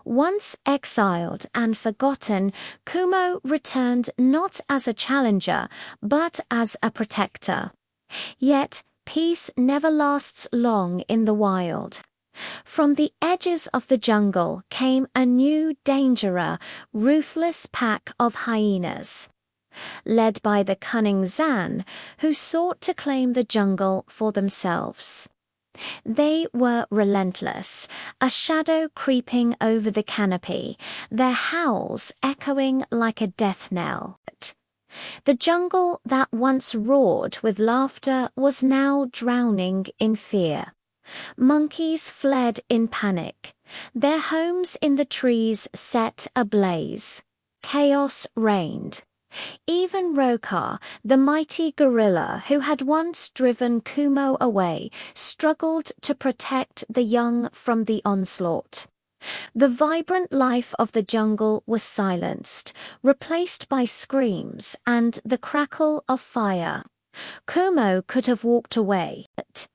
Once exiled and forgotten, Kumo returned not as a challenger, but as a protector. Yet, peace never lasts long in the wild. From the edges of the jungle came a new dangerous, ruthless pack of hyenas, led by the cunning Zan, who sought to claim the jungle for themselves. They were relentless, a shadow creeping over the canopy, their howls echoing like a death knell. The jungle that once roared with laughter was now drowning in fear. Monkeys fled in panic, their homes in the trees set ablaze. Chaos reigned. Even Rokar, the mighty gorilla who had once driven Kumo away, struggled to protect the young from the onslaught. The vibrant life of the jungle was silenced, replaced by screams and the crackle of fire. Kumo could have walked away, but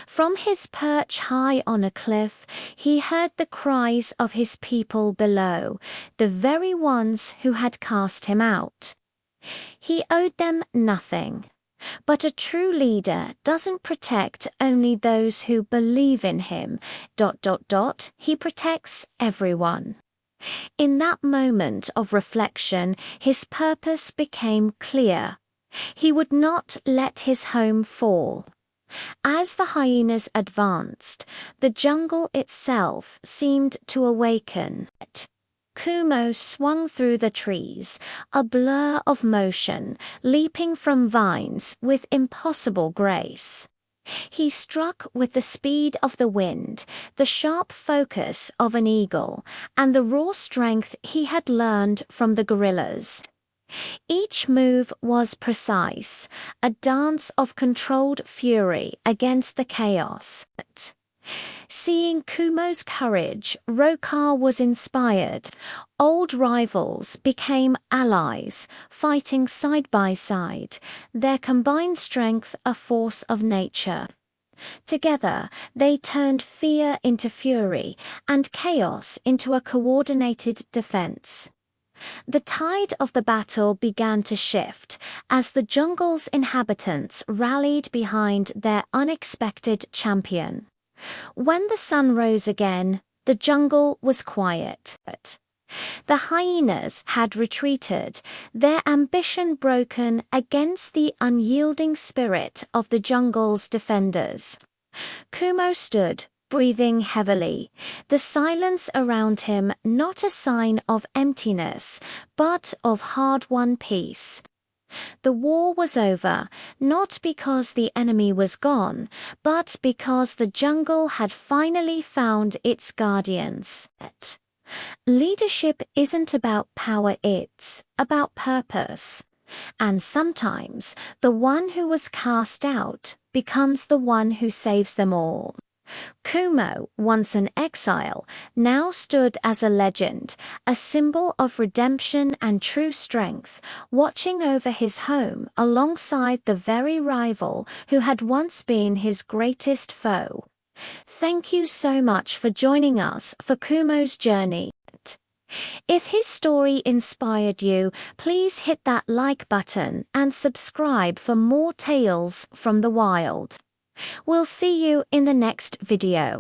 from his perch high on a cliff, he heard the cries of his people below, the very ones who had cast him out. He owed them nothing. But a true leader doesn't protect only those who believe in him. He protects everyone. In that moment of reflection, his purpose became clear. He would not let his home fall. As the hyenas advanced, the jungle itself seemed to awaken. Kumo swung through the trees, a blur of motion, leaping from vines with impossible grace. He struck with the speed of the wind, the sharp focus of an eagle, and the raw strength he had learned from the gorillas. Each move was precise, a dance of controlled fury against the chaos. Seeing Kumo's courage, Rokar was inspired. Old rivals became allies, fighting side by side, their combined strength a force of nature. Together, they turned fear into fury and chaos into a coordinated defense. The tide of the battle began to shift as the jungle's inhabitants rallied behind their unexpected champion. When the sun rose again, the jungle was quiet. The hyenas had retreated, their ambition broken against the unyielding spirit of the jungle's defenders. Kumo stood, breathing heavily, the silence around him not a sign of emptiness, but of hard-won peace. The war was over, not because the enemy was gone, but because the jungle had finally found its guardians. Leadership isn't about power, it's about purpose. And sometimes the one who was cast out becomes the one who saves them all. Kumo, once an exile, now stood as a legend, a symbol of redemption and true strength, watching over his home alongside the very rival who had once been his greatest foe. Thank you so much for joining us for Kumo's journey. If his story inspired you, please hit that like button and subscribe for more tales from the wild. We'll see you in the next video.